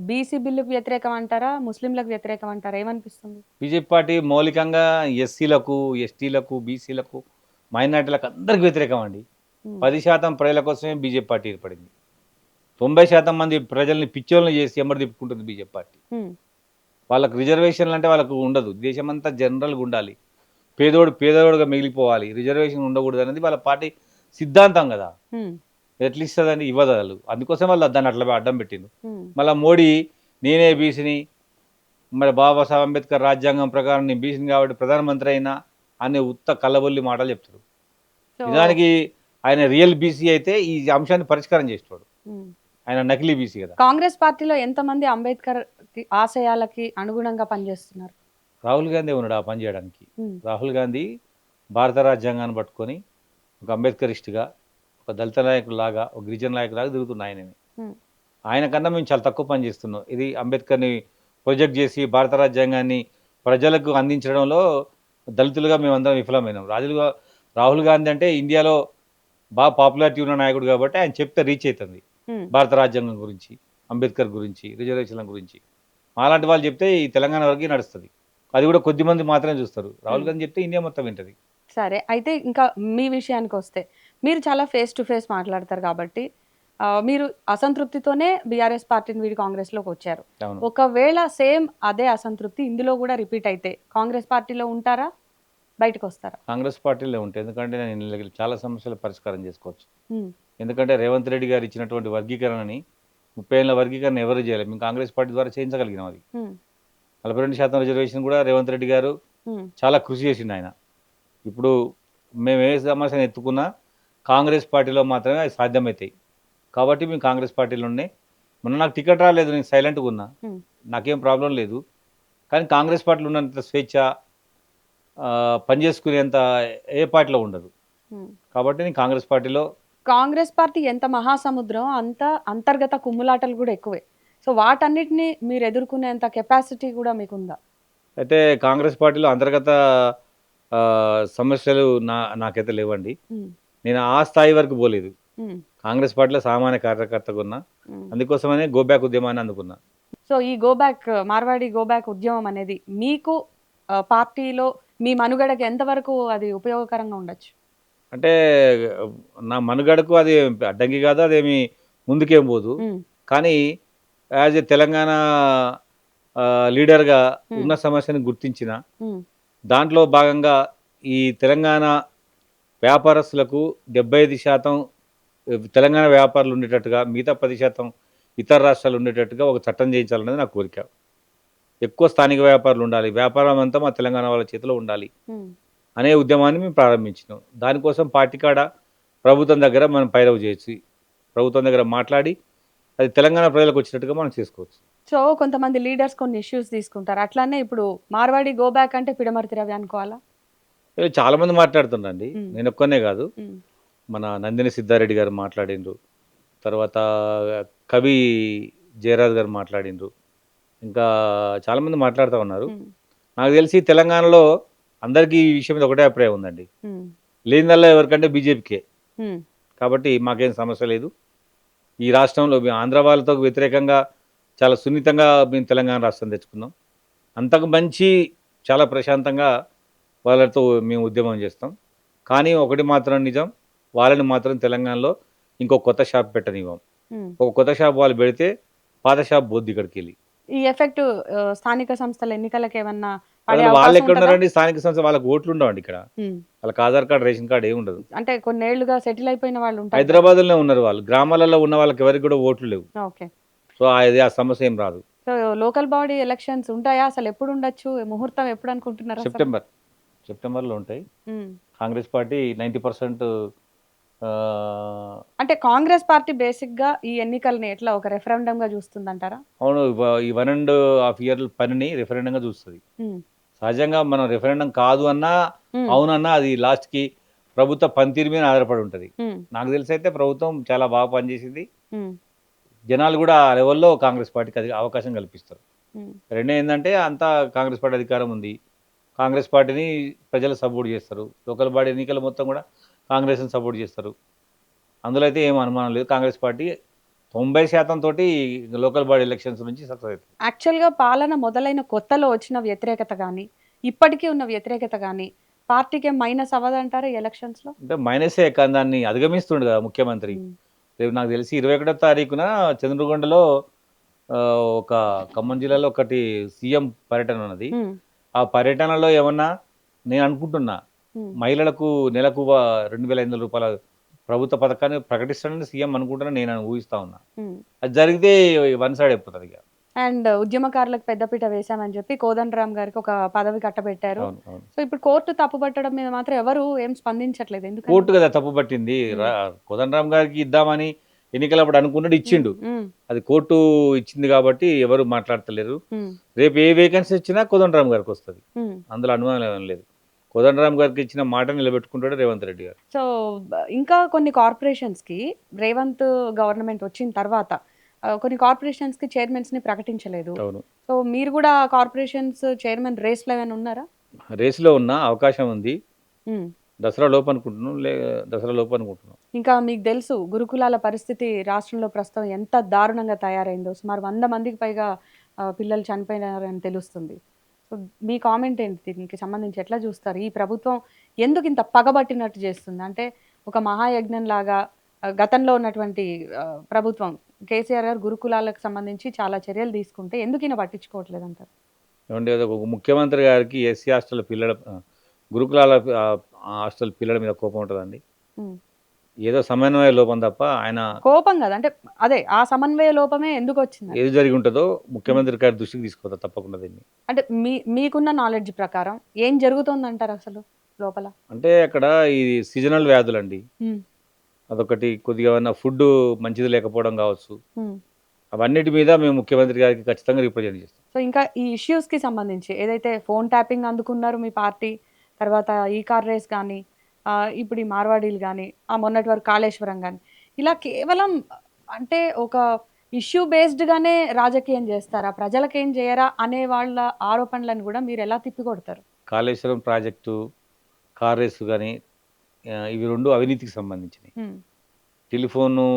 బీసీ బిల్లుకు వ్యతిరేకం అంటారా, ముస్లింలకు వ్యతిరేకం అంటారా? ఏమనిపిస్తుంది? బీజేపీ పార్టీ మౌలికంగా ఎస్సీలకు, ఎస్టీలకు, బీసీలకు, మైనార్టీలకు అందరికి వ్యతిరేకం అండి. 10% ప్రజల కోసమే బీజేపీ పార్టీ ఏర్పడింది. 90% మంది ప్రజల్ని పిచ్చోళ్ళని చేసి ఎమ్మడి తిప్పుకుంటుంది బీజేపీ పార్టీ. వాళ్ళకు రిజర్వేషన్లు అంటే వాళ్ళకు ఉండదు. దేశమంతా జనరల్గా ఉండాలి, పేదోడుగా మిగిలిపోవాలి, రిజర్వేషన్ ఉండకూడదు అనేది వాళ్ళ పార్టీ సిద్ధాంతం కదా. ఎట్లా ఇస్తుందని ఇవ్వదు వాళ్ళు. అందుకోసం వాళ్ళు దాన్ని అట్లా అడ్డం పెట్టిండు. మళ్ళీ మోడీ నేనే బీసీని, మరి బాబాసాహెబ్ అంబేద్కర్ రాజ్యాంగం ప్రకారం నేను బీసీని కాబట్టి ప్రధానమంత్రి అయినా అనే ఉత్త కళ్ళబొల్లి మాటలు చెప్తాడు. నిజానికి ఆయన రియల్ బీసీ అయితే ఈ అంశాన్ని పరిష్కారం చేస్తాడు. ఆయన నకిలీ బీసీ కదా. కాంగ్రెస్ పార్టీలో ఎంతమంది అంబేద్కర్ ఆశయాలకి అనుగుణంగా పనిచేస్తున్నారు? రాహుల్ గాంధీ ఉన్నాడు ఆ పని చేయడానికి. రాహుల్ గాంధీ భారత రాజ్యాంగాన్ని పట్టుకొని ఒక అంబేద్కరిస్ట్గా, ఒక దళిత నాయకులాగా, ఒక గిరిజన నాయకులాగా తిరుగుతున్న ఆయనని. ఆయన కన్నా మేము చాలా తక్కువ పని చేస్తున్నాం. ఇది అంబేద్కర్ని ప్రొజెక్ట్ చేసి భారత రాజ్యాంగాన్ని ప్రజలకు అందించడంలో దళితులుగా మేమందరం విఫలమైనాం. రాహుల్ గాంధీ అంటే ఇండియాలో బాగా పాపులారిటీ ఉన్న నాయకుడు కాబట్టి ఆయన చెప్తే రీచ్ అవుతుంది భారత రాజ్యాంగం గురించి, అంబేద్కర్ గురించి, రిజర్వేషన్ల గురించి. అలాంటి వాళ్ళు చెప్తే ఈ తెలంగాణ వరకు నడుస్తుంది. అది కూడా కొద్ది మంది మాత్రమే చూస్తారు. రాహుల్ గాంధీ చెప్తే ఇండియా మొత్తం వింటది. సరే, అయితే ఇంకా మీ విషయానికి వస్తే, మీరు చాలా ఫేస్ టు ఫేస్ మాట్లాడతారు కాబట్టి మీరు అసంతృప్తితోనే బీఆర్ఎస్ పార్టీని వీడి కాంగ్రెస్లోకి వచ్చారు. ఒకవేళ సేమ్ అదే అసంతృప్తి ఇందులో కూడా రిపీట్ అయితే కాంగ్రెస్ పార్టీలో ఉంటారా, బయటకు వస్తారా? కాంగ్రెస్ పార్టీలో ఉంటే, ఎందుకంటే నేను చాలా సమస్యలు పరిష్కారం చేసుకోవచ్చు. ఎందుకంటే రేవంత్ రెడ్డి గారు ఇచ్చినటువంటి వర్గీకరణని 30 ఏళ్ళ వర్గీకరణ ఎవరు చేయలేదు. మేము కాంగ్రెస్ పార్టీ ద్వారా చేయించగలిగినాం. అది 42% రిజర్వేషన్ కూడా రేవంత్ రెడ్డి గారు చాలా కృషి చేసిండు ఆయన. ఇప్పుడు మేము ఏ సమస్యను ఎత్తుకున్నా కాంగ్రెస్ పార్టీలో మాత్రమే అవి సాధ్యమవుతాయి. కాబట్టి మేము కాంగ్రెస్ పార్టీలోనే. మొన్న నాకు టికెట్ రాలేదు, నేను సైలెంట్గా ఉన్నా, నాకేం ప్రాబ్లం లేదు. కానీ కాంగ్రెస్ పార్టీలో ఉన్నంత స్వేచ్ఛ పనిచేసుకునేంత ఏ పార్టీలో ఉండదు. కాబట్టి నేను కాంగ్రెస్ పార్టీ ఎంత మహాసముద్రం అంత అంతర్గత కుమ్ములాటలు కూడా ఎక్కువే. సో వాటన్నిటిని మీరు ఎదుర్కొనేంత కెపాసిటీ కూడా మీకుందా? అయితే కాంగ్రెస్ పార్టీలో అంతర్గత సమస్యలు నాకైతే లేవండి. నేను ఆ స్థాయి వరకు పోలేదు. కాంగ్రెస్ పార్టీలో సామాన్య కార్యకర్తగా ఉన్నా. అందుకోసమనే గోబ్యాక్ ఉద్యమాన్ని అందుకున్నా. సో ఈ మార్వాడి గోబ్యాక్ ఉద్యమం అనేది మీకు పార్టీలో మీ మనుగడకి ఎంతవరకు అది ఉపయోగకరంగా ఉండొచ్చు? అంటే నా మనుగడకు అది అడ్డంకి కాదు, అదేమి ముందుకేం పోదు. కానీ యాజ్ ఏ తెలంగాణ లీడర్గా ఉన్న సమస్యను గుర్తించిన దాంట్లో భాగంగా ఈ తెలంగాణ వ్యాపారస్తులకు 75% తెలంగాణ వ్యాపారులు ఉండేటట్టుగా, మిగతా 10% ఇతర రాష్ట్రాలు ఉండేటట్టుగా ఒక చట్టం చేయించాలనేది నా కోరిక. ఎక్కువ స్థానిక వ్యాపారులు ఉండాలి, వ్యాపారం అంతా మా తెలంగాణ వాళ్ళ చేతిలో ఉండాలి అనే ఉద్యమాన్ని మేము ప్రారంభించినాం. దానికోసం పార్టీ కాడ ప్రభుత్వం దగ్గర మనం పైరవ్ చేయొచ్చు, ప్రభుత్వం దగ్గర మాట్లాడి అది తెలంగాణ ప్రజలకు వచ్చినట్టుగా మనం చేసుకోవచ్చు. సో కొంతమంది లీడర్స్ కొన్ని ఇష్యూస్ తీసుకుంటారు. అట్లానే ఇప్పుడు మార్వాడి గోబ్యాక్ అంటే పిడమర్తి రవి అనుకోవాలా? చాలా మంది మాట్లాడుతుండండి, నేను ఒక్కనే కాదు. మన నందిని సిద్ధారెడ్డి గారు మాట్లాడిండ్రు, తర్వాత కవి జయరాజ్ గారు మాట్లాడిండ్రు, ఇంకా చాలామంది మాట్లాడుతూ ఉన్నారు. నాకు తెలిసి తెలంగాణలో అందరికీ ఈ విషయం మీద ఒకటే అభిప్రాయం ఉందండి. లేనిదల్లా ఎవరికంటే బీజేపీకే. కాబట్టి మాకేం సమస్య లేదు. ఈ రాష్ట్రంలో మేము ఆంధ్ర వాళ్ళతో వ్యతిరేకంగా చాలా సున్నితంగా మేము తెలంగాణ రాష్ట్రం తెచ్చుకున్నాం. అంతకు మంచి చాలా ప్రశాంతంగా వాళ్ళతో మేము ఉద్యమం చేస్తాం. కానీ ఒకటి మాత్రం నిజం, వాళ్ళని మాత్రం తెలంగాణలో ఇంకో కొత్త షాప్ పెట్టనివ్వం. ఒక కొత్త షాప్ వాళ్ళు పెడితే పాత షాప్ పోద్ది ఇక్కడికెళ్ళి. ఈ ఎఫెక్ట్ స్థానిక సంస్థల ఎన్నికలకు ఏమన్నా పడే అసలు వాళ్ళు అవకాశం ఎక్కడ ఉంటుందా? ఉన్నారండి? స్థానిక సంస్థ వాళ్ళకి ఓట్లు ఉండవండి ఇక్కడ. వాళ్ళకి ఆధార్ కార్డ్, రేషన్ కార్డ్ ఏమి ఉండదు. అంటే కొన్నేళ్లుగా సెటిల్ అయిపోయిన వాళ్ళు ఉంటారు. హైదరాబాద్లోనే ఉన్నారు వాళ్ళు. గ్రామాలలో ఉన్న వాళ్ళకి ఎవరికి కూడా ఓట్లు లేవు. ఓకే. సో అది ఆ సమస్య ఏం రాదు. సో లోకల్ బాడీ ఎలక్షన్స్ ఉంటాయా? అసలు ఎప్పుడు ఉండొచ్చు? ముహూర్తం ఎప్పుడు అనుకుంటున్నారు అసలు? సెప్టెంబర్లో ఉంటాయి. ఉమ్. కాంగ్రెస్ పార్టీ 90% అంటే కాంగ్రెస్ పార్టీ బేసిక్ గా ఈ ఎన్నికల్ని ఎట్లా ఒక రెఫరెండం గా చూస్తుందంటారా? అవును. ఈ 1.5 ఇయర్ పనిని రెఫరెండంగా చూస్తుంది. సహజంగా మనం రెఫరెండం కాదు అన్నా అవునన్నా అది లాస్ట్కి ప్రభుత్వ పనితీరు మీద ఆధారపడి ఉంటుంది. నాకు తెలిసి అయితే ప్రభుత్వం చాలా బాగా పనిచేసింది. జనాలు కూడా ఆ లెవెల్లో కాంగ్రెస్ పార్టీకి అది అవకాశం కల్పిస్తారు. రెండో ఏంటంటే అంతా కాంగ్రెస్ పార్టీ అధికారం ఉంది. కాంగ్రెస్ పార్టీని ప్రజలు సపోర్ట్ చేస్తారు. లోకల్ బాడీ ఎన్నికలు మొత్తం కూడా కాంగ్రెస్ని సపోర్ట్ చేస్తారు. అందులో అయితే ఏం అనుమానం లేదు. కాంగ్రెస్ పార్టీ 90% తోటి లోకల్ బాడీ ఎలక్షన్స్ నుంచి సక్సెస్ అవుతుంది. యాక్చువల్గా పాలన మొదలైన కొత్తలో వచ్చిన వ్యతిరేకత కానీ ఇప్పటికీ ఉన్న వ్యతిరేకత కానీ పార్టీకి మైనస్ అవ్వదంటారా ఈ ఎలక్షన్స్ లో? అంటే మైనసే, కానీ దాన్ని అధిగమిస్తుండు కదా ముఖ్యమంత్రి. రేపు నాకు తెలిసి 21వ తారీఖున చంద్రగొండలో ఒక ఖమ్మం జిల్లాలో ఒకటి సీఎం పర్యటన ఉన్నది. ఆ పర్యటనలో ఏమన్నా నేను అనుకుంటున్నా మహిళలకు నెలకు 2,500 రూపాయల ప్రభుత్వ పథకాన్ని ప్రకటిస్తానని సీఎం అనుకుంటున్నా, నేను ఊహిస్తా ఉన్నా. అది జరిగితే వన్ సైడ్ అయిపోతుంది ఇక. అండ్ ఉద్యమకారులకు పెద్దపీట వేశామని చెప్పి కోదండరామ్ గారికి ఒక పదవి కట్టబెట్టారు. సో ఇప్పుడు కోర్టు తప్పుపట్టడం మీద మాత్రం ఎవరు ఏం స్పందించట్లేదు. ఎందుకు? కోర్టు కదా తప్పు పట్టింది. కోదండరామ్ గారికి ఇద్దామని ఎన్నికలప్పుడు అనుకున్నాడు, ఇచ్చిండు. అది కోర్టు ఇచ్చింది కాబట్టి ఎవరు మాట్లాడతలేరు. రేపు ఏ వేకెన్సీ ఇచ్చినా కోదండరామ్ గారికి వస్తుంది. అందులో అనుమానం ఏం లేదు. కోదండరామ్ గారికి ఇచ్చిన మాట నిలబెట్టుకుంటాడు రేవంత్ రెడ్డి గారు. సో ఇంకా కొన్ని కార్పొరేషన్స్ కి రేవంత్ గవర్నమెంట్ వచ్చిన తర్వాత కొన్ని కార్పొరేషన్స్ కి చైర్మన్స్ ని ప్రకటించలేదు. అవును. సో మీరు కూడా కార్పొరేషన్స్ చైర్మన్ రేస్ లో ఏమైనా ఉన్నారా? రేసులో ఉన్న అవకాశం ఉంది. దసరా లోపు అనుకుంటున్నాం. ఇంకా మీకు తెలుసు గురుకులాల పరిస్థితి రాష్ట్రంలో ప్రస్తుతం ఎంత దారుణంగా తయారైందో. సుమారు 100 మందికి పైగా పిల్లలు చనిపోయినారని తెలుస్తుంది. సో మీ కామెంట్ ఏంటి దీనికి సంబంధించి? ఎట్లా చూస్తారు? ఈ ప్రభుత్వం ఎందుకు ఇంత పగబట్టినట్టు చేస్తుంది? అంటే ఒక మహాయజ్ఞం లాగా గతంలో ఉన్నటువంటి ప్రభుత్వం కేసీఆర్ గారు గురుకులాలకు సంబంధించి చాలా చర్యలు తీసుకుంటే ఎందుకు ఈయన పట్టించుకోవట్లేదు అంటారు? ఏమంటే ఒక ముఖ్యమంత్రి గారికి ఎస్సీ హాస్టల్ పిల్లల గురుకులాల హాస్టల్ పిల్లల మీద కోపం ఉంటుందండి. ఏదో సమన్వయ లోపం తప్ప ఆయన కోపం కదా, అంటే అదే ఆ సమన్వయ లోపమే ఎందుకు వచ్చింది? ఏది జరిగి ఉంటుందో ముఖ్యమంత్రి గారి దృష్టికి తీసుకుపోతారు తప్పకుండా దీన్ని. అంటే మీకున్న నాలెడ్జ్ ప్రకారం ఏం జరుగుతుంది అంటారు అసలు లోపల? అంటే అక్కడ ఈ సీజనల్ వ్యాధులండి, అదొకటి. కొద్దిగా ఏమన్నా ఫుడ్ మంచిది లేకపోవడం కావచ్చు. అవన్నిటి మీద మేము ముఖ్యమంత్రి గారికి ఖచ్చితంగా రిప్రజెంట్ చేస్తాం. సో ఇంకా ఈ ఇష్యూస్కి సంబంధించి ఏదైతే ఫోన్ ట్యాపింగ్ అందుకున్నారు మీ పార్టీ, తర్వాత ఈ కార్ రేస్ కానీ, ఇప్పుడు ఈ మార్వాడీలు కానీ, మొన్నటి వరకు కాళేశ్వరం కానీ, ఇలా కేవలం అంటే ఒక ఇష్యూ బేస్డ్గానే రాజకీయం చేస్తారా, ప్రజలకేం చేయరా అనే వాళ్ళ ఆరోపణలను కూడా మీరు ఎలా తిప్పికొడతారు? కాళేశ్వరం ప్రాజెక్టు, కార్ రేసు కానీ ఇవి రెండు అవినీతికి సంబంధించినవి. టెలిఫోను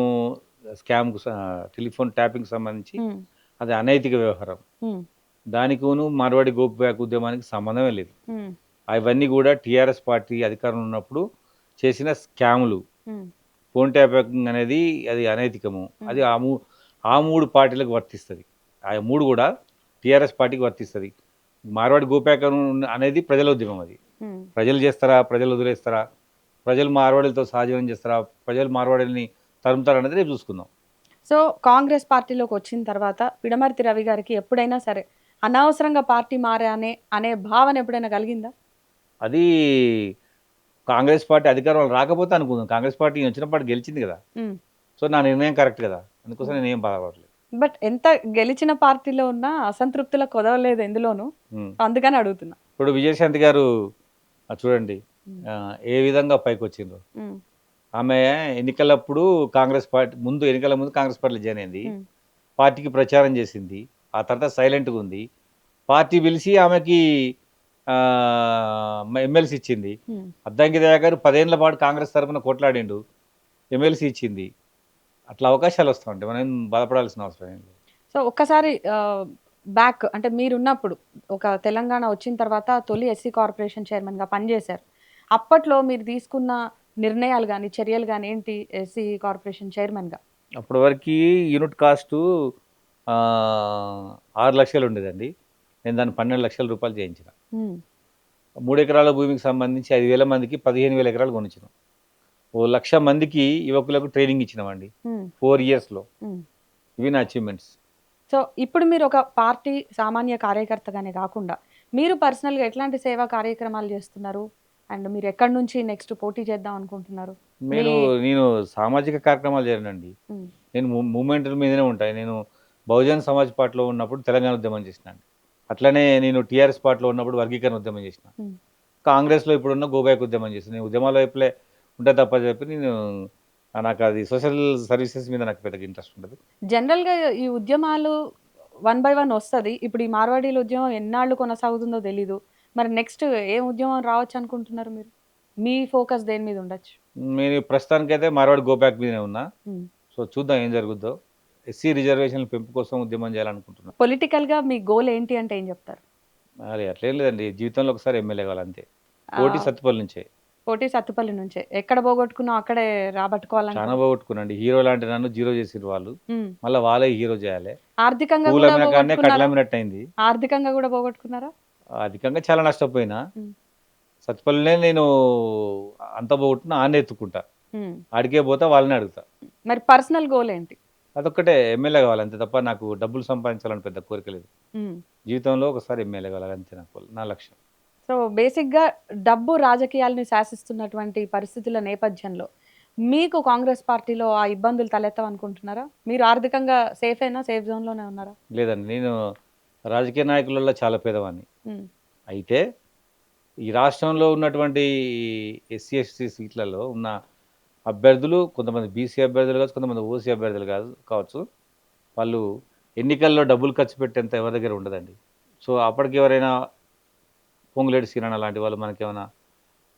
స్కామ్కు, టెలిఫోన్ ట్యాపింగ్ సంబంధించి అది అనైతిక వ్యవహారం. దానికిను మార్వాడి గోప్యాక్ ఉద్యమానికి సంబంధమే లేదు. అవన్నీ కూడా టీఆర్ఎస్ పార్టీ అధికారంలో ఉన్నప్పుడు చేసిన స్కాములు. ఫోన్ ట్యాపింగ్ అనేది అది అనైతికము. అది ఆ మూడు పార్టీలకు వర్తిస్తుంది. ఆ మూడు కూడా టీఆర్ఎస్ పార్టీకి వర్తిస్తుంది. మార్వాడి గోప్యాక్ అనేది ప్రజల ఉద్యమం. అది ప్రజలు చేస్తారా, ప్రజలు వదిలేస్తారా, ప్రజలు మార్వాడిలతో సహజీవనం చేస్తారా, ప్రజలు మార్వాడిని తరుముతారు అనేది రేపు చూసుకుందాం. సో కాంగ్రెస్ పార్టీలోకి వచ్చిన తర్వాత పిడమర్తి రవి గారికి ఎప్పుడైనా సరే అనవసరంగా పార్టీ మారానే అనే భావన ఎప్పుడైనా కలిగిందా? అది కాంగ్రెస్ పార్టీ అధికారంలో రాకపోతే అనుకుందాం. కాంగ్రెస్ పార్టీ వచ్చినప్పుడు గెలిచింది కదా. సో నా నిర్ణయం కరెక్ట్ కదా, అందుకోసం నేను ఏం బాధపడలేదు. బట్ ఎంత గెలిచిన పార్టీలో ఉన్నా అసంతృప్తులకు కుదవలేదు ఎందులోనూ, అందుకని అడుగుతున్నా. ఇప్పుడు విజయశాంతి గారు చూడండి ఏ విధంగా పైకి వచ్చిండ్రు. ఆమె ఎన్నికలప్పుడు కాంగ్రెస్ పార్టీ ఎన్నికల ముందు కాంగ్రెస్ పార్టీలో జాయిన్ అయింది. పార్టీకి ప్రచారం చేసింది. ఆ తర్వాత సైలెంట్గా ఉంది. పార్టీ పిలిచి ఆమెకి ఎమ్మెల్సీ ఇచ్చింది. ఉమ్. అద్దంకి దయాకర్ 10 ఏళ్ల పాటు కాంగ్రెస్ తరఫున కొట్లాడిండు, ఎమ్మెల్సీ ఇచ్చింది. అట్లా అవకాశాలు వస్తూ ఉంటాయి, మనం ఏం బాధపడాల్సిన అవసరం ఏం లేదు. సో ఒక్కసారి బ్యాక్ అంటే మీరున్నప్పుడు ఒక తెలంగాణ వచ్చిన తర్వాత తొలి ఎస్సీ కార్పొరేషన్ చైర్మన్గా పనిచేశారు. అప్పట్లో మీరు తీసుకున్న నిర్ణయాలు కానీ చర్యలు కానీ ఏంటి ఎస్సీ కార్పొరేషన్ చైర్మన్గా? అప్పటి వరకు యూనిట్ కాస్టు 6 లక్షలు ఉండేదండి. నేను దాన్ని 12 లక్షల రూపాయలు చేయించిన. 3 ఎకరాల భూమికి సంబంధించి 5,000 మందికి 15,000 ఎకరాలు కొనిచ్చినాం. 1,00,000 మందికి యువకులకు ట్రైనింగ్ ఇచ్చినామండి 4 ఇయర్స్లో. ఇవి నా అచీవ్మెంట్స్. సో ఇప్పుడు మీరు ఒక పార్టీ సామాన్య కార్యకర్తగానే కాకుండా మీరు పర్సనల్గా ఎట్లాంటి సేవా కార్యక్రమాలు చేస్తున్నారు? అండ్ మీరు ఎక్కడి నుంచి నెక్స్ట్ పోటీ చేద్దాం అనుకుంటున్నారు? నేను సామాజిక కార్యక్రమాలు చేయనండి. ఉమ్, నేను మూమెంట్ మీదనే ఉంటాయి. నేను బహుజన్ సమాజ్ పార్టీలో ఉన్నప్పుడు తెలంగాణ ఉద్యమం చేసినాను. అట్లనే నేను టీఆర్ఎస్ పార్టీలో ఉన్నప్పుడు వర్గీకరణ ఉద్యమం చేసిన. ఉమ్. కాంగ్రెస్లో ఇప్పుడున్న గోబ్యాక్ ఉద్యమం చేసిన. నేను ఉద్యమాల వైపులే ఉంటే తప్ప చెప్పి నాకు అది సోషల్ సర్వీసెస్ మీద నాకు పెద్దగా ఇంట్రెస్ట్ ఉండదు. జనరల్గా ఈ ఉద్యమాలు 1 by 1 వస్తుంది. ఇప్పుడు ఈ మార్వాడీల ఉద్యమం ఎన్నాళ్ళు కొనసాగుతుందో తెలీదు. మరి నెక్స్ట్ ఏం ఉద్యమం రావచ్చు అనుకుంటున్నారు మీరు? మీ ఫోకస్ దేని మీద ఉండొచ్చు? నేను ప్రస్తుతానికైతే మార్వాడి గోబ్యాక్ మీదనే ఉన్నా. ఉమ్. సో చూద్దాం ఏం జరుగుద్దో. ఎస్సీ రిజర్వేషన్ల పెంపు కోసం ఉద్యమం చేయాలనుకుంటున్నాను. పొలిటికల్గా మీ గోల్ ఏంటి అంటే ఏం చెప్తారు? మరి అట్లేం లేదండి, జీవితంలో ఒకసారి ఎమ్మెల్యే కావాలి అంతే. పోటీ సత్తుపల్లి నుంచే. పోటీ సత్తుపల్లి నుంచే. ఎక్కడ పోగొట్టుకున్నాం అక్కడే రాబట్టుకోవాలని. చాలా పోగొట్టుకున్నాండి. హీరో లాంటి నన్ను జీరో చేసిరు వాళ్ళు. ఉమ్. మళ్ళీ వాళ్ళే హీరో చేయాలి. ఆర్థికంగా పూల కూడా అమ్మిన కాడనే పోగొట్టుకున్నారా? కట్లమ్మినట్టు అయింది. ఆర్థికంగా కూడా పోగొట్టుకున్నారా? అధికంగా చాలా నష్టపోయినా. ఉమ్. సత్తుపల్లినే నేను అంత పోగొట్టున ఆన్నే ఎత్తుకుంటా. ఉమ్. అడిగే పోతా వాళ్ళని అడుగుతా. మరి పర్సనల్ గోల్ ఏంటి? అదొక్కటే, ఎమ్మెల్యే కావాలి అంతే తప్ప నాకు డబ్బులు సంపాదించాలని పెద్ద కోరిక లేదు. ఉమ్. జీవితంలో ఒకసారి ఎమ్మెల్యే కావాలి అంతే నా లక్ష్యం. సో బేసిక్గా డబ్బు రాజకీయాలని శాసిస్తున్నటువంటి పరిస్థితుల నేపథ్యంలో మీకు కాంగ్రెస్ పార్టీలో ఆ ఇబ్బందులు తలెత్తవనుకుంటున్నారా? మీరు ఆర్థికంగా సేఫ్ జోన్లోనే ఉన్నారా? లేదండి, నేను రాజకీయ నాయకులలో చాలా పేదవాడిని. ఉమ్. అయితే ఈ రాష్ట్రంలో ఉన్నటువంటి ఎస్సీ ఎస్టీ సీట్లలో ఉన్న అభ్యర్థులు కొంతమంది బీసీ అభ్యర్థులు కావచ్చు, కొంతమంది ఓసీ అభ్యర్థులు కావచ్చు. వాళ్ళు ఎన్నికల్లో డబ్బులు ఖర్చు పెట్టేంత ఎవరి దగ్గర ఉండదండి. సో అప్పటికి ఎవరైనా పొంగులేటి శ్రీరణ లాంటి వాళ్ళు మనకేమైనా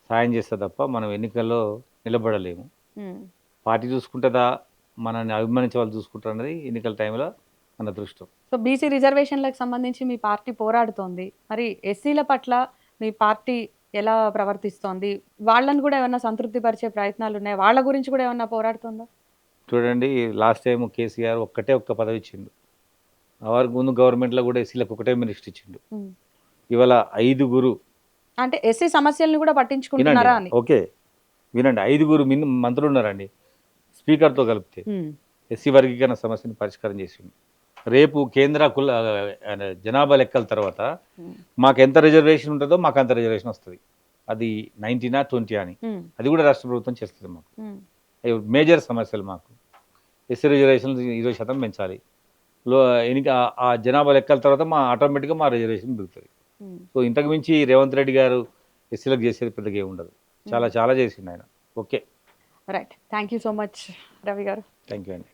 సాయం చేస్తే తప్ప మనం ఎన్నికల్లో నిలబడలేము. ఉమ్. పార్టీ చూసుకుంటుందా, మనల్ని అభిమానించే వాళ్ళు చూసుకుంటారు అన్నది ఎన్నికల టైంలో మన దృష్టం. సో బీసీ రిజర్వేషన్లకు సంబంధించి మీ పార్టీ పోరాడుతోంది. మరి ఎస్సీల పట్ల మీ పార్టీ ఎలా ప్రవర్తిస్తోంది? వాళ్ళని కూడా ఏమన్నా సంతృప్తి పరిచే ప్రయత్నాలు ఉన్నాయి? వాళ్ళ గురించి కూడా ఏమన్నా పోరాడుతుందా? చూడండి, లాస్ట్ టైం కేసీఆర్ ఒక్క పదవి ఇచ్చిండు. వారికి ముందు గవర్నమెంట్లో కూడా ఎస్సీలకు ఒకటే మినిస్టర్ ఇచ్చిండు. ఉమ్. ఇవాళ 5 అంటే ఎస్సీ సమస్యలను కూడా పట్టించుకుంటున్నారా అని? ఓకే వినండి, 5 మంత్రులు ఉన్నారండి స్పీకర్తో కలిపితే. ఉమ్. ఎస్సీ వర్గీకరణ సమస్యని పరిష్కారం చేసిండు. రేపు కేంద్ర జనాభా లెక్కల తర్వాత మాకు ఎంత రిజర్వేషన్ ఉంటుందో మాకు అంత రిజర్వేషన్ వస్తుంది. అది 19 or 20 అని. ఉమ్. అది కూడా రాష్ట్ర ప్రభుత్వం చేస్తుంది మాకు. ఉమ్. అవి మేజర్ సమస్యలు మాకు. ఎస్సీ రిజర్వేషన్లు 20% పెంచాలి. ఆ జనాభా లెక్కల తర్వాత ఆటోమేటిక్గా మా రిజర్వేషన్ పెరుగుతుంది. ఉమ్. సో ఇంతకు మించి రేవంత్ రెడ్డి గారు ఎస్సీలకు చేసేది పెద్దగా ఏమి ఉండదు. చాలా చేసిండు ఆయన. Okay, right. Thank you so much Ravi గారు. థ్యాంక్ యూ అండి.